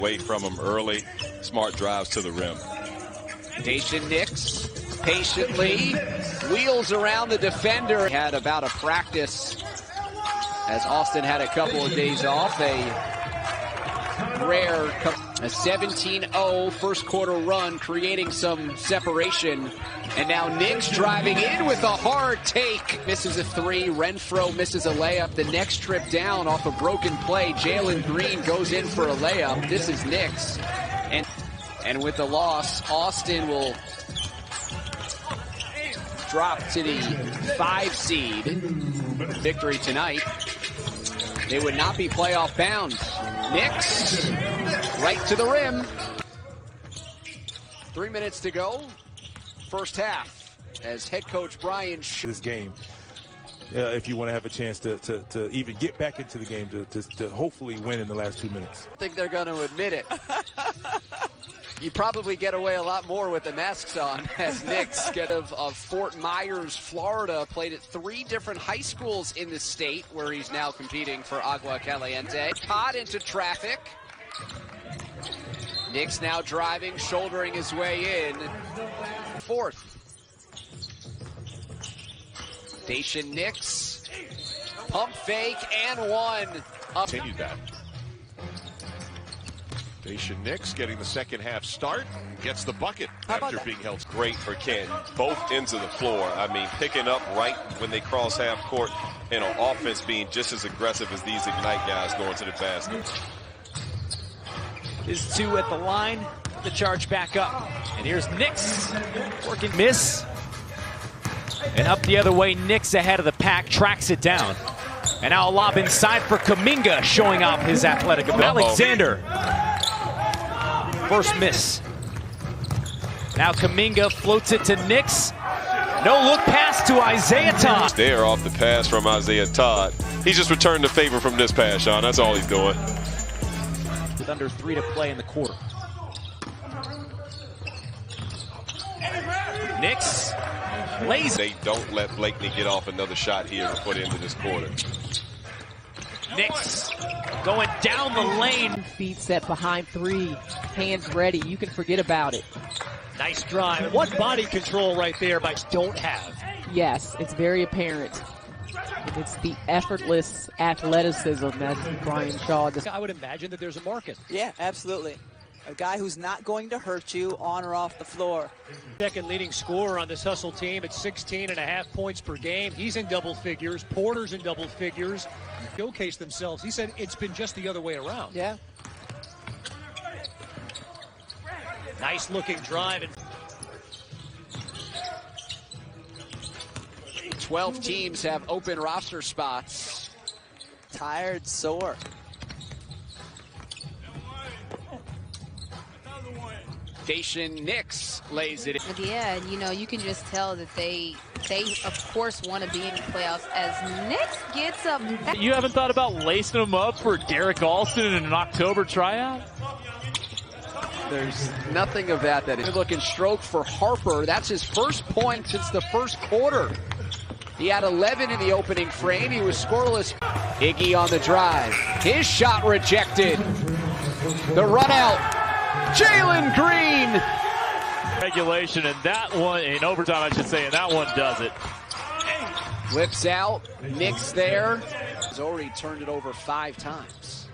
Away from him early, smart drives to the rim. Daishen Nix patiently wheels around the defender. Had about a practice as Austin had a couple of days off. A 17-0 first quarter run, creating some separation. And now Nix driving in with a hard take. Misses a three. Renfro misses a layup. The next trip down off a broken play. Jalen Green goes in for a layup. This is Nix. And with the loss, Austin will drop to the 5 seed. Victory tonight. They would not be playoff bound. Nix right to the rim. 3 minutes to go. First half as head coach Brian this game. If you want to have a chance to even get back into the game, to hopefully win in the last 2 minutes. I think they're going to admit it. You probably get away a lot more with the masks on as Nix of Fort Myers, Florida, played at 3 different high schools in the state where he's now competing for Agua Caliente. Caught into traffic. Nix now driving, shouldering his way in. Fourth. Daishen Nix, pump fake and one. Continued that. Daishen Nix getting the second half start, gets the bucket after being held. Great for Canton. Both ends of the floor. I mean, picking up right when they cross half court, and on offense being just as aggressive as these Ignite guys going to the basket. Is 2 at the line. The charge back up. And here's Nix working miss. And up the other way, Nix ahead of the pack, tracks it down. And now a lob inside for Kuminga, showing off his athletic ability. Alexander. First miss. Now Kuminga floats it to Nix. No look pass to Isaiah Todd. There off the pass from Isaiah Todd. He just returned the favor from this pass, Sean. That's all he's doing. With under 3 to play in the quarter. Nix lays. They don't let Blakeney get off another shot here to put into this quarter. Nix going down the lane. Feet set behind 3, hands ready. You can forget about it. Nice drive. What body control right there, but don't have. Yes, it's very apparent. It's the effortless athleticism that Brian Shaw does. I would imagine that there's a market. Yeah, absolutely. A guy who's not going to hurt you on or off the floor. Second leading scorer on this Hustle team at 16.5 points per game. He's in double figures. Porter's in double figures. Showcase themselves. He said it's been just the other way around. Yeah. Nice looking drive. 12 teams have open roster spots. Tired, sore. Daishen Nix lays it in. Yeah, and you know, you can just tell that they of course want to be in the playoffs as Nix gets up. You haven't thought about lacing them up for Derek Alston in an October tryout? There's nothing of that. Good looking stroke for Harper. That's his first point since the first quarter. He had 11 in the opening frame. He was scoreless. Iggy on the drive. His shot rejected. The run out. Jalen Green. Regulation, and that one, in overtime I should say, and that one does it. Flips out. Nix there. He's already turned it over 5 times.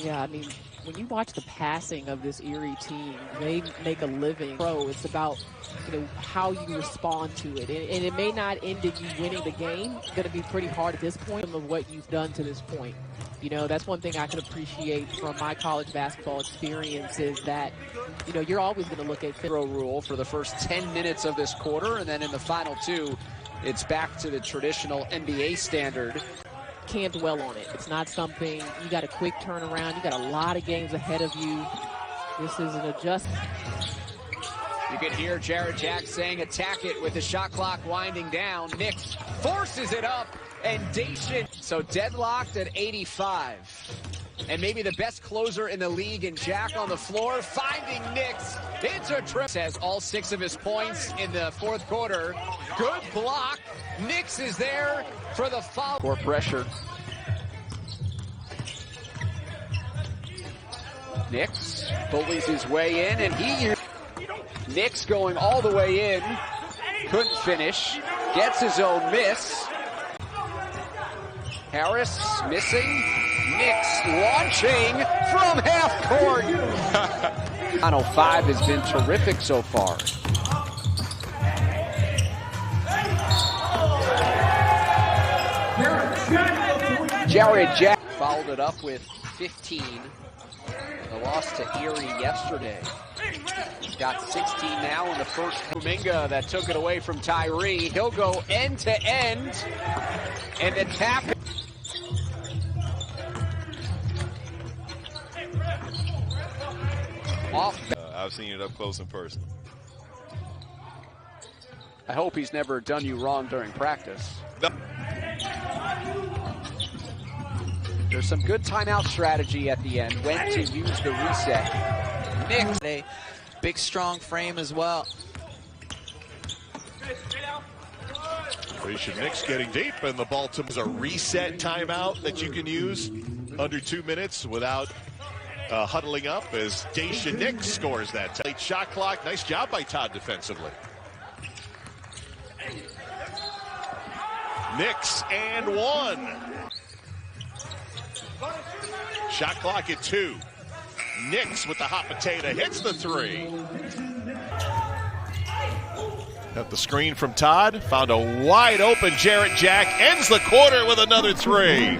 Yeah, I mean, when you watch the passing of this Erie team, they make a living. It's about, you know, how you respond to it. And it may not end in you winning the game. It's going to be pretty hard at this point of what you've done to this point. You know, that's one thing I can appreciate from my college basketball experience is that, you know, you're always going to look at rule for the first 10 minutes of this quarter, and then in the final 2, it's back to the traditional NBA standard. Can't dwell on it. It's not something, you got a quick turnaround. You got a lot of games ahead of you. This is an adjustment. You can hear Jared Jack saying attack it with the shot clock winding down. Nix forces it up, and Daishen. So deadlocked at 85. And maybe the best closer in the league, and Jack on the floor, finding Nix. It's a trip. Has all 6 of his points in the fourth quarter. Good block. Nix is there for the foul. Court pressure. Nix bullies his way in, and Nix going all the way in. Couldn't finish. Gets his own miss. Harris missing. Nix launching from half court. 905 has been terrific so far. Jared Jack followed it up with 15. The loss to Erie yesterday. He's got 16 now in the first. Kuminga that took it away from Tyree. He'll go end to end. And the tap. Off. I've seen it up close and personal. I hope he's never done you wrong during practice. No. There's some good timeout strategy at the end. When to use the reset. Nix. A big, strong frame as well. Daishen Nix getting deep, and the Baltimore's a reset timeout that you can use under 2 minutes without huddling up as Daishen Nix scores that. Late shot clock. Nice job by Todd defensively. Nix and 1. Shot clock at 2. Nix with the hot potato hits the 3. Got the screen from Todd. Found a wide open Jarrett Jack. Ends the quarter with another 3.